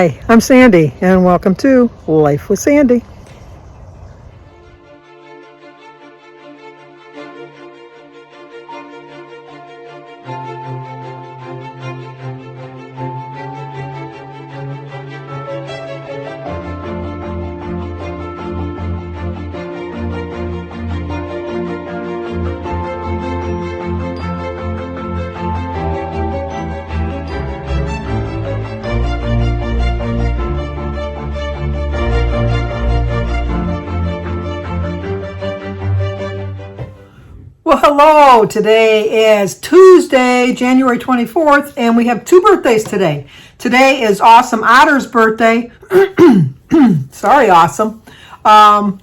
Hi, I'm Sandy, and welcome to Life with Sandy. Well, hello. Today is Tuesday, January 24th, and we have two birthdays today. Today is Awesome Otter's birthday. Sorry, Awesome. Awesome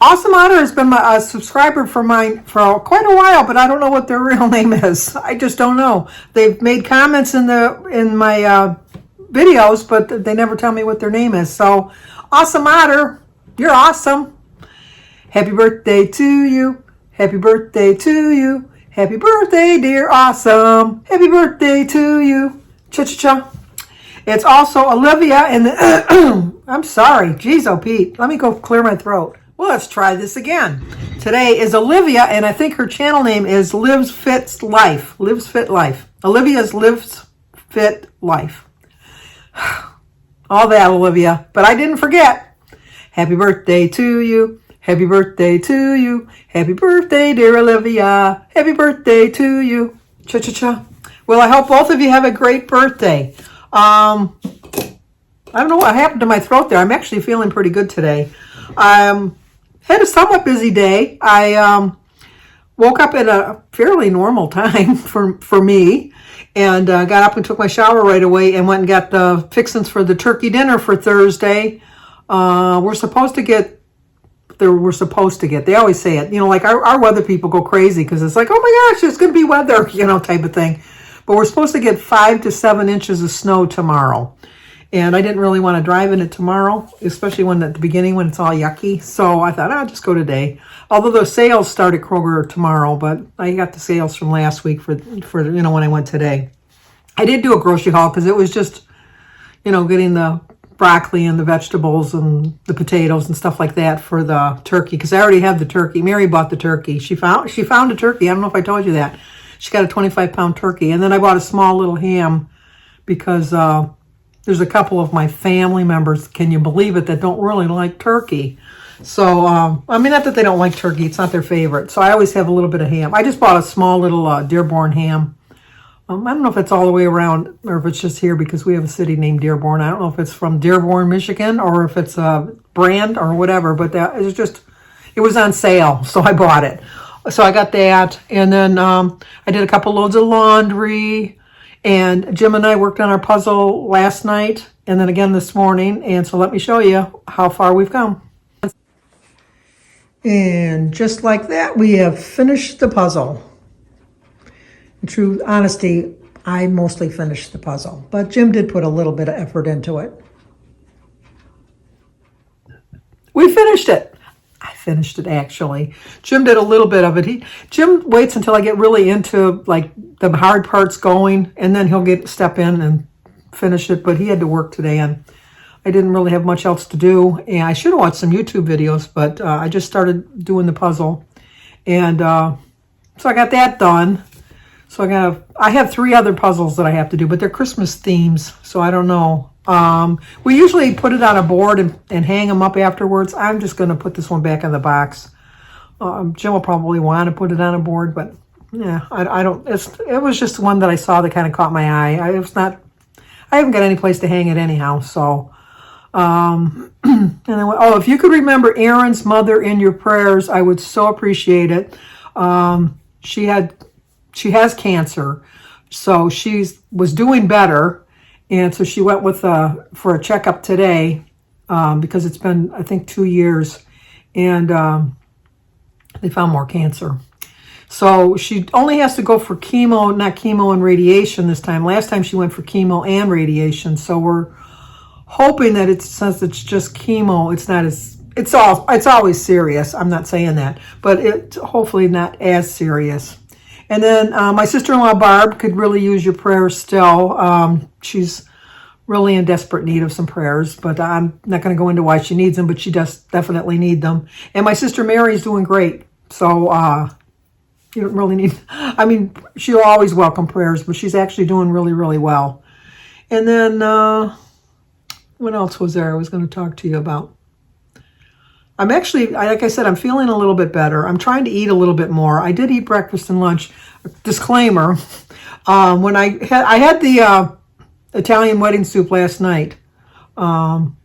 Otter has been a subscriber for mine for quite a while, but I don't know what their real name is. I just don't know. They've made comments in my videos, but they never tell me what their name is. So, Awesome Otter, you're awesome. Happy birthday to you. Happy birthday to you. Happy birthday, dear Awesome. Happy birthday to you. Cha-cha-cha. It's also Olivia and I'm sorry. Jeez, oh Pete. Let me go clear my throat. Well, let's try this again. Today is Olivia, and I think her channel name is Lives Fit Life. Lives Fit Life. Olivia's Lives Fit Life. All that, Olivia. But I didn't forget. Happy birthday to you. Happy birthday to you. Happy birthday, dear Olivia. Happy birthday to you. Cha-cha-cha. Well, I hope both of you have a great birthday. I don't know what happened to my throat there. I'm actually feeling pretty good today. Had a somewhat busy day. I woke up at a fairly normal time for me, and got up and took my shower right away and went and got the fixings for the turkey dinner for Thursday. We're supposed to get, they always say it, like our weather people go crazy because it's like, oh my gosh, it's going to be weather, type of thing. But we're supposed to get 5 to 7 inches of snow tomorrow. And I didn't really want to drive in it tomorrow, especially at the beginning when it's all yucky. So I thought, I'll just go today. Although the sales start at Kroger tomorrow, but I got the sales from last week for when I went today. I did do a grocery haul because it was just, getting the broccoli and the vegetables and the potatoes and stuff like that for the turkey, because I already have the turkey. Mary bought the turkey. She found a turkey. I don't know if I told you that. She got a 25-pound turkey. And then I bought a small little ham because there's a couple of my family members, can you believe it, that don't really like turkey. So, not that they don't like turkey. It's not their favorite. So I always have a little bit of ham. I just bought a small little Dearborn ham. I don't know if it's all the way around or if it's just here because we have a city named Dearborn. I don't know if it's from Dearborn, Michigan, or if it's a brand or whatever, but it was on sale, so I bought it. So I got that, and then I did a couple loads of laundry, and Jim and I worked on our puzzle last night and then again this morning, and so let me show you how far we've come. And just like that, we have finished the puzzle. In true honesty, I mostly finished the puzzle, but Jim did put a little bit of effort into it. We finished it. I finished it, actually. Jim did a little bit of it. Jim waits until I get really into like the hard parts going, and then he'll step in and finish it, but he had to work today, and I didn't really have much else to do, and I should have watched some YouTube videos, but I just started doing the puzzle, and so I got that done. So I have 3 other puzzles that I have to do, but they're Christmas themes, so I don't know. We usually put it on a board and hang them up afterwards. I'm just going to put this one back in the box. Jim will probably want to put it on a board, but yeah, I don't. It was just one that I saw that kind of caught my eye. I haven't got any place to hang it anyhow. So, and then, if you could remember Aaron's mother in your prayers, I would so appreciate it. She has cancer, so she was doing better, and so she went for a checkup today because it's been, I think, 2 years, and they found more cancer. So she only has to go for chemo, not chemo and radiation this time. Last time she went for chemo and radiation, so we're hoping that since it's just chemo, it's always serious. I'm not saying that, but it's hopefully not as serious. And then my sister-in-law, Barb, could really use your prayers still. She's really in desperate need of some prayers, but I'm not going to go into why she needs them, but she does definitely need them. And my sister Mary's doing great. So you don't really need, I mean, she'll always welcome prayers, but she's actually doing really, really well. And then what else was there I was going to talk to you about? I'm actually, like I said, I'm feeling a little bit better. I'm trying to eat a little bit more. I did eat breakfast and lunch. Disclaimer, when I had the Italian wedding soup last night, and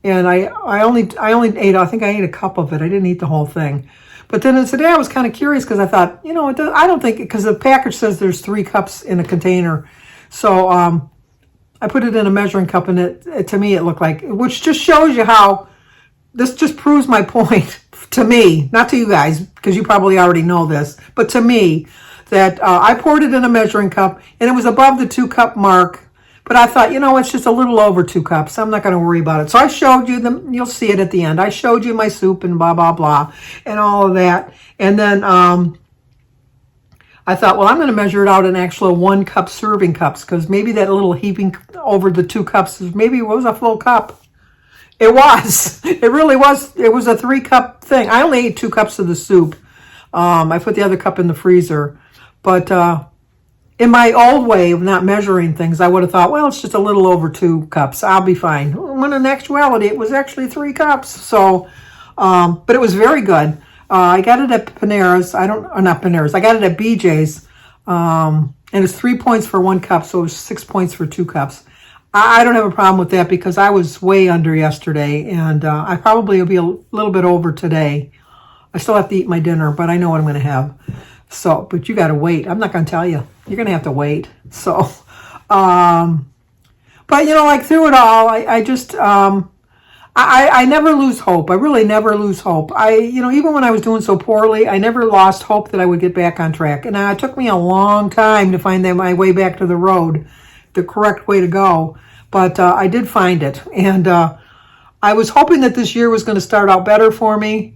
I only ate, I think I ate a cup of it. I didn't eat the whole thing. But then today I was kind of curious because I thought, I don't think, because the package says there's 3 cups in a container. So I put it in a measuring cup, and to me it looked like, which just shows you how, this just proves my point to me, not to you guys, because you probably already know this, but to me, that I poured it in a measuring cup, and it was above the 2-cup mark. But I thought, it's just a little over 2 cups. I'm not going to worry about it. So I showed you them. You'll see it at the end. I showed you my soup and blah, blah, blah, and all of that. And then I thought, well, I'm going to measure it out in actual 1-cup serving cups, because maybe that little heaping over the 2 cups, maybe it was a full cup. It was. It really was. It was a 3-cup thing. I only ate 2 cups of the soup. I put the other cup in the freezer. But in my old way of not measuring things, I would have thought, well, it's just a little over 2 cups. I'll be fine. When in actuality, it was actually 3 cups. So, but it was very good. I got it at Panera's. Not Panera's. I got it at BJ's. And it's 3 points for 1 cup. So it was 6 points for 2 cups. I don't have a problem with that because I was way under yesterday. And I probably will be a little bit over today. I still have to eat my dinner, but I know what I'm going to have. So, but you got to wait. I'm not going to tell you. You're going to have to wait. So, but like through it all, I just, I never lose hope. I really never lose hope. Even when I was doing so poorly, I never lost hope that I would get back on track. And it took me a long time to find my way back to the road, the correct way to go. But I did find it. And I was hoping that this year was going to start out better for me.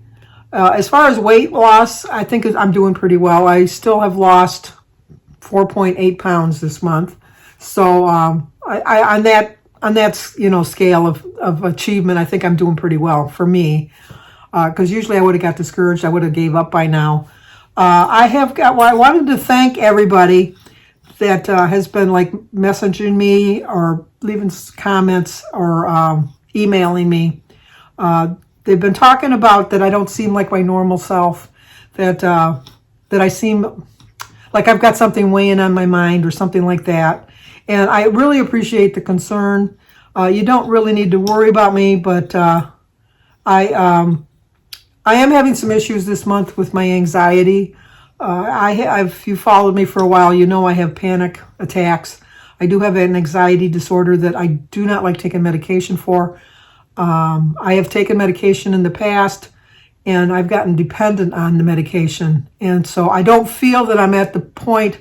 As far as weight loss, I think I'm doing pretty well. I still have lost 4.8 pounds this month. So on that scale of achievement, I think I'm doing pretty well for me. Because usually I would have got discouraged. I would have gave up by now. I wanted to thank everybody that has been like messaging me or leaving comments or emailing me. They've been talking about that I don't seem like my normal self, that I seem like I've got something weighing on my mind or something like that. And I really appreciate the concern. You don't really need to worry about me, but I am having some issues this month with my anxiety. If you followed me for a while, you know I have panic attacks. I do have an anxiety disorder that I do not like taking medication for. I have taken medication in the past, and I've gotten dependent on the medication. And so I don't feel that I'm at the point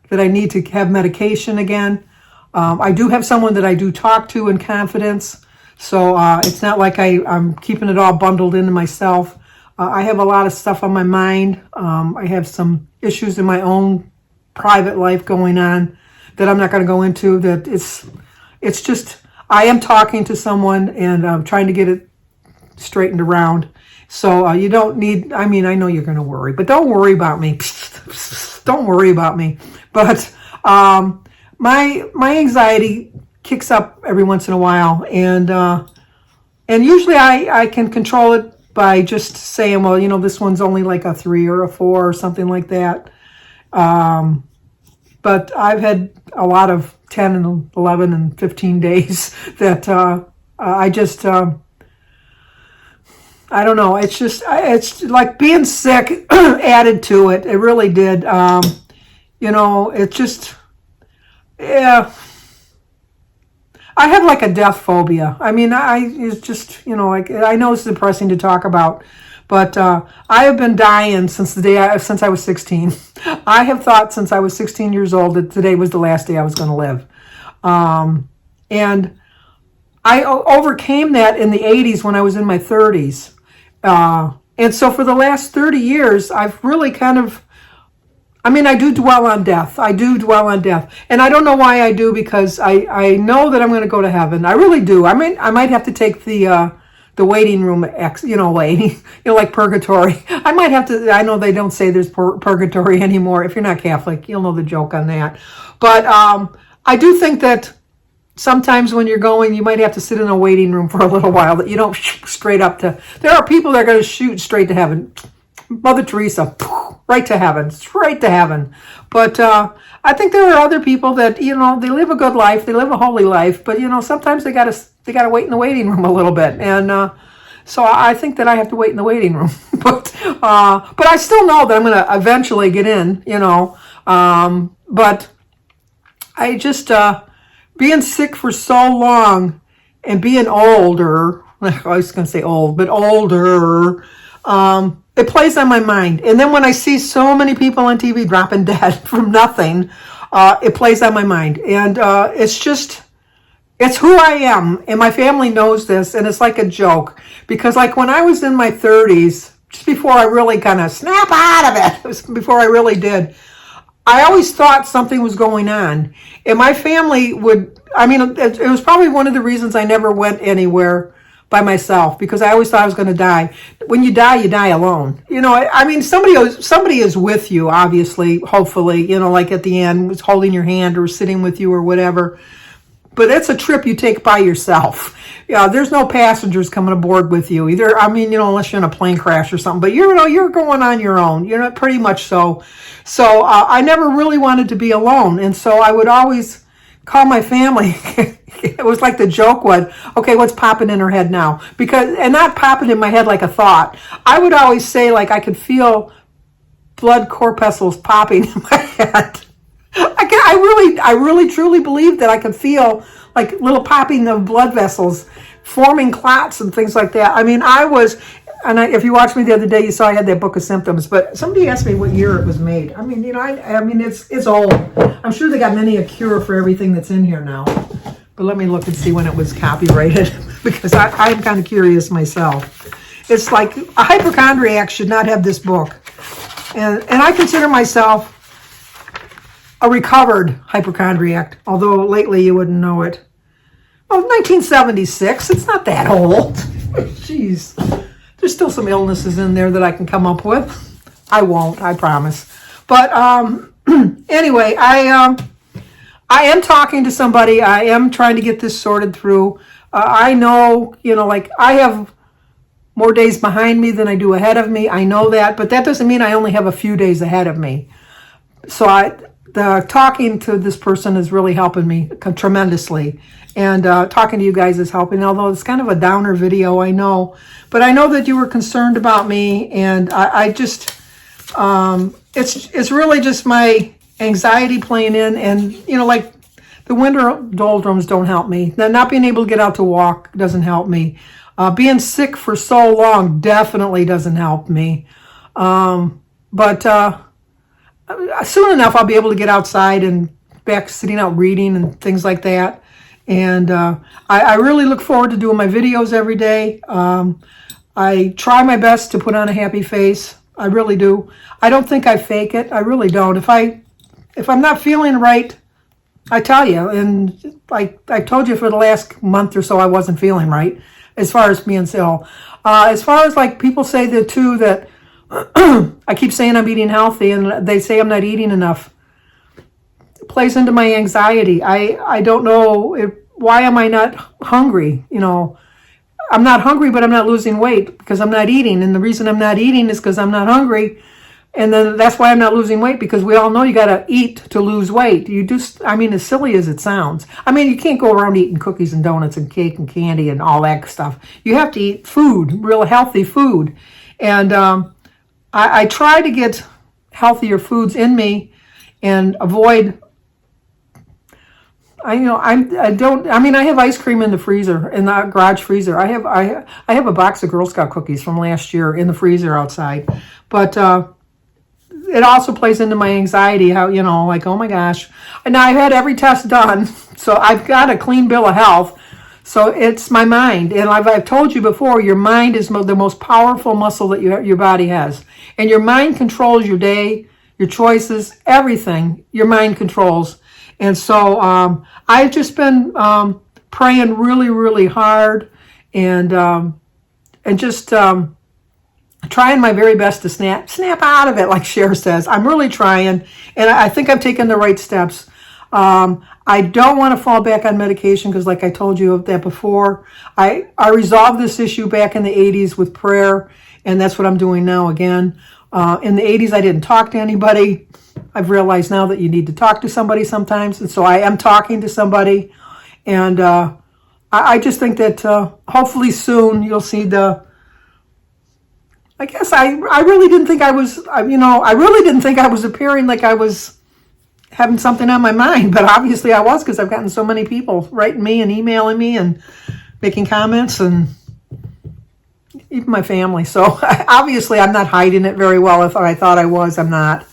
that I need to have medication again. I do have someone that I do talk to in confidence. So it's not like I'm keeping it all bundled into myself. I have a lot of stuff on my mind. I have some issues in my own private life going on that I'm not going to go into. That it's just, I am talking to someone and I'm trying to get it straightened around. So you don't need, I know you're going to worry, but don't worry about me. Don't worry about me. But my anxiety kicks up every once in a while. And usually I can control it by just saying, well, this one's only like a 3 or a 4 or something like that. But I've had a lot of 10 and 11 and 15 days that I just, I don't know. It's like being sick added to it. It really did. It just, yeah. I have like a death phobia. It's just, I know it's depressing to talk about, but I have been dying since I was 16. I have thought since I was 16 years old that today was the last day I was going to live. And I overcame that in the 80s when I was in my 30s. And so for the last 30 years, I've really kind of, I mean, I do dwell on death. I do dwell on death. And I don't know why I do, because I know that I'm going to go to heaven. I really do. I mean, I might have to take the waiting room, like purgatory. I might have to, I know they don't say there's purgatory anymore. If you're not Catholic, you'll know the joke on that. But I do think that sometimes when you're going, you might have to sit in a waiting room for a little while, that you don't shoot straight up to, there are people that are going to shoot straight to heaven. Mother Teresa, right to heaven, straight to heaven. But I think there are other people that, they live a good life, they live a holy life, but sometimes they gotta wait in the waiting room a little bit, and so I think that I have to wait in the waiting room. But I still know that I'm gonna eventually get in, But I just being sick for so long and being older. I was gonna say old, but older. It plays on my mind. And then when I see so many people on TV dropping dead from nothing, it plays on my mind. And it's who I am. And my family knows this. And it's like a joke. Because like when I was in my 30s, just before I really kind of snap out of it was before I really did, I always thought something was going on. And my family it was probably one of the reasons I never went anywhere by myself, because I always thought I was going to die. When you die alone. Somebody is with you, obviously, hopefully, like at the end, was holding your hand or sitting with you or whatever. But it's a trip you take by yourself. Yeah, there's no passengers coming aboard with you either. Unless you're in a plane crash or something. But you're going on your own. You're not pretty much so. So I never really wanted to be alone, and so I would always call my family. It was like the joke was, okay, what's popping in her head now? And not popping in my head like a thought. I would always say, like, I could feel blood corpuscles popping in my head. I really truly believed that I could feel like little popping of blood vessels, forming clots and things like that. If you watched me the other day, you saw I had that book of symptoms. But somebody asked me what year it was made. It's old. I'm sure they got many a cure for everything that's in here now. But let me look and see when it was copyrighted, because I'm kind of curious myself. It's like a hypochondriac should not have this book. And I consider myself a recovered hypochondriac, although lately you wouldn't know it. Well, 1976, it's not that old. Jeez. There's still some illnesses in there that I can come up with. I won't, I promise. But anyway, I am talking to somebody. I am trying to get this sorted through. I know, I have more days behind me than I do ahead of me. I know that, but that doesn't mean I only have a few days ahead of me. So the talking to this person is really helping me tremendously. And talking to you guys is helping, although it's kind of a downer video, I know. But I know that you were concerned about me, and I just, it's really just my anxiety playing in, and, like the winter doldrums don't help me. Not being able to get out to walk doesn't help me. Being sick for so long definitely doesn't help me. But soon enough, I'll be able to get outside and back sitting out reading and things like that. And I really look forward to doing my videos every day. I try my best to put on a happy face. I really do. I don't think I fake it. I really don't. If I'm not feeling right, I tell you. And I told you for the last month or so I wasn't feeling right as far as being ill. As far as like people say that too, that I keep saying I'm eating healthy and they say I'm not eating enough. It plays into my anxiety. I don't know why am I not hungry? I'm not hungry, but I'm not losing weight because I'm not eating. And the reason I'm not eating is because I'm not hungry. And then that's why I'm not losing weight, because we all know you got to eat to lose weight. As silly as it sounds. You can't go around eating cookies and donuts and cake and candy and all that stuff. You have to eat food, real healthy food. And I try to get healthier foods in me and avoid. I have ice cream in the freezer, in the garage freezer. I have a box of Girl Scout cookies from last year in the freezer outside. But it also plays into my anxiety, how, oh my gosh. And now I've had every test done, so I've got a clean bill of health. So it's my mind. And I've told you before, your mind is the most powerful muscle that your body has. And your mind controls your day, your choices, everything, your mind controls. And so I've just been praying really, really hard and just trying my very best to snap out of it, like Cher says. I'm really trying, and I think I've taken the right steps. I don't want to fall back on medication because, like I told you that before, I resolved this issue back in the 80s with prayer, and that's what I'm doing now again. In the 80s, I didn't talk to anybody. I've realized now that you need to talk to somebody sometimes, and so I am talking to somebody, and I just think that hopefully soon you'll see I guess I really didn't think I was, I really didn't think I was appearing like I was having something on my mind, but obviously I was, because I've gotten so many people writing me and emailing me and making comments, and even my family. So obviously I'm not hiding it very well. If I thought I was, I'm not.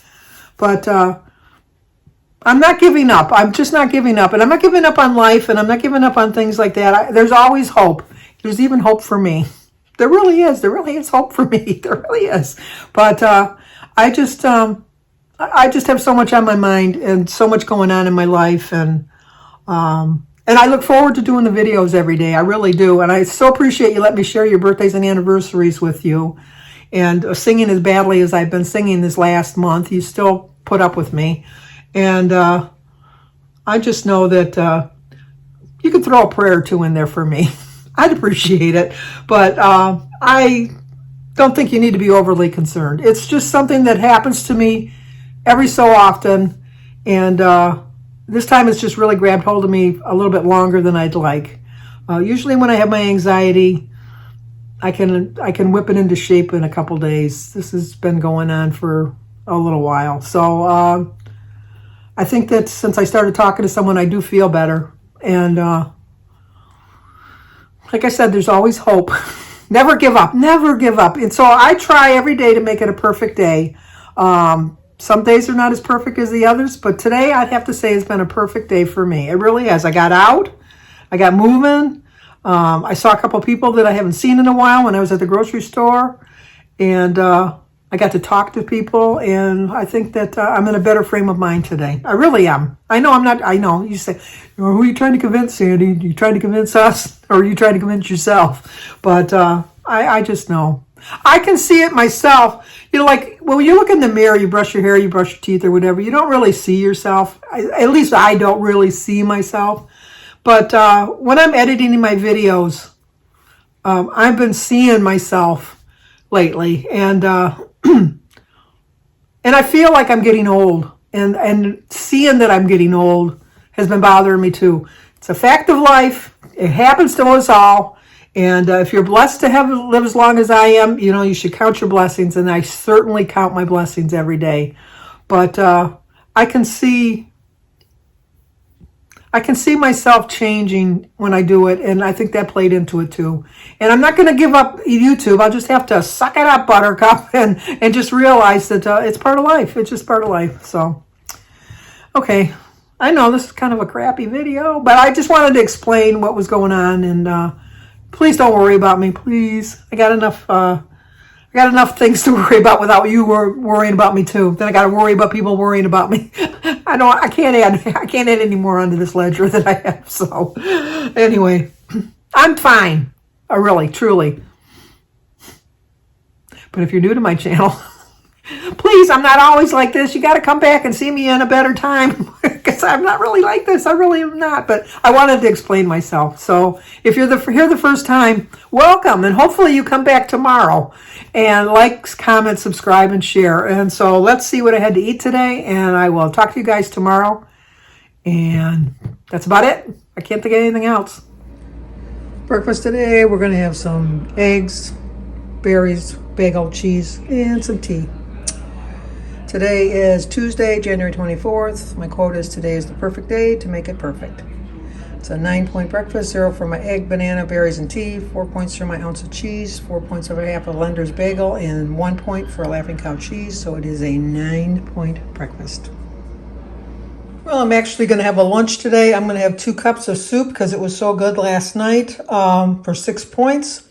But I'm not giving up. I'm just not giving up. And I'm not giving up on life, and I'm not giving up on things like that. There's always hope. There's even hope for me. There really is. There really is hope for me. There really is. But I just have so much on my mind and so much going on in my life, and I look forward to doing the videos every day. I really do, and I so appreciate you letting me share your birthdays and anniversaries with you. And singing as badly as I've been singing this last month, you still put up with me, and I just know that you could throw a prayer or two in there for me. I'd appreciate it, but I don't think you need to be overly concerned. It's just something that happens to me every so often, and this time it's just really grabbed hold of me a little bit longer than I'd like. Usually when I have my anxiety, I can whip it into shape in a couple days. This has been going on for a little while. So I think that since I started talking to someone, I do feel better. And like I said, there's always hope. Never give up. Never give up. And so I try every day to make it a perfect day. Some days are not as perfect as the others, but today I'd have to say it's been a perfect day for me. It really has. I got out. I got moving. I saw a couple people that I haven't seen in a while when I was at the grocery store. And I got to talk to people. And I think that I'm in a better frame of mind today. I really am. I know I'm not. I know. You say, who are you trying to convince, Sandy? Are you trying to convince us? Or are you trying to convince yourself? But I just know. I can see it myself. Like when you look in the mirror, you brush your hair, you brush your teeth or whatever, you don't really see yourself. At least I don't really see myself. But when I'm editing my videos, I've been seeing myself lately. And and I feel like I'm getting old. And seeing that I'm getting old has been bothering me too. It's a fact of life. It happens to us all. And if you're blessed to live as long as I am, you should count your blessings. And I certainly count my blessings every day. But I can see myself changing when I do it. And I think that played into it too. And I'm not going to give up YouTube. I'll just have to suck it up, Buttercup, and just realize that it's part of life. It's just part of life. So, okay. I know this is kind of a crappy video, but I just wanted to explain what was going on. And please don't worry about me, please. I got enough things to worry about without you worrying about me too. Then I got to worry about people worrying about me. I can't add any more onto this ledger that I have. So anyway, I'm fine. Really, truly. But if you're new to my channel, please, I'm not always like this. You got to come back and see me in a better time, because I'm not really like this. I really am not. But I wanted to explain myself. So if you're here the first time, welcome. And hopefully you come back tomorrow. And like, comment, subscribe, and share. And so let's see what I had to eat today. And I will talk to you guys tomorrow. And that's about it. I can't think of anything else. Breakfast today, we're going to have some eggs, berries, bagel, cheese, and some tea. Today is Tuesday, January 24th. My quote is, today is the perfect day to make it perfect. It's a 9-point breakfast, 0 for my egg, banana, berries, and tea, 4 points for my ounce of cheese, 4 points for half a Lender's bagel, and 1 point for a Laughing Cow cheese. So it is a 9-point breakfast. Well, I'm actually going to have a lunch today. I'm going to have 2 cups of soup because it was so good last night for 6 points.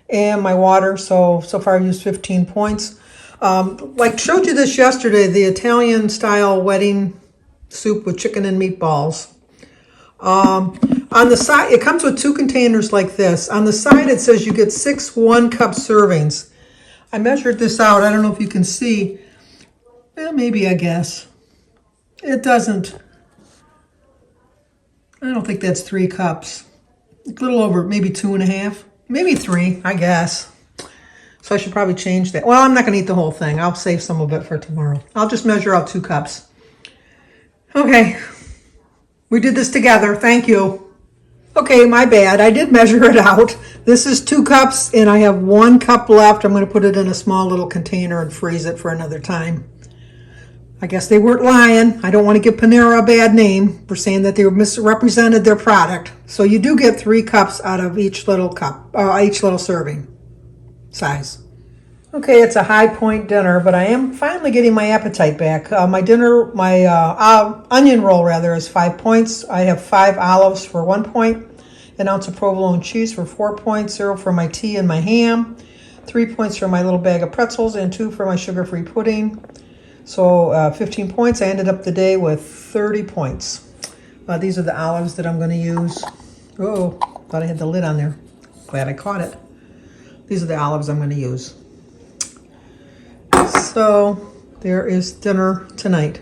And my water, so far I've used 15 points. Like showed you this yesterday, the Italian style wedding soup with chicken and meatballs. On the side, it comes with 2 containers like this. On the side, it says you get 6 1-cup servings. I measured this out. I don't know if you can see. Maybe, I guess. It doesn't. I don't think that's 3 cups. A little over, maybe 2.5. Maybe 3, I guess. So I should probably change that. Well, I'm not going to eat the whole thing. I'll save some of it for tomorrow. I'll just measure out 2 cups. Okay. We did this together. Thank you. Okay, my bad. I did measure it out. This is 2 cups, and I have 1 cup left. I'm going to put it in a small little container and freeze it for another time. I guess they weren't lying. I don't want to give Panera a bad name for saying that they misrepresented their product. So you do get 3 cups out of each little cup, each little serving size. Okay, it's a high point dinner, but I am finally getting my appetite back. My onion roll rather is 5 points. I have 5 olives for 1 point, an ounce of provolone cheese for 4 points, 0 for my tea and my ham, 3 points for my little bag of pretzels, and 2 for my sugar-free pudding. So 15 points. I ended up the day with 30 points. These are the olives that I'm going to use. Oh, thought I had the lid on there. Glad I caught it. These are the olives I'm going to use. So there is dinner tonight.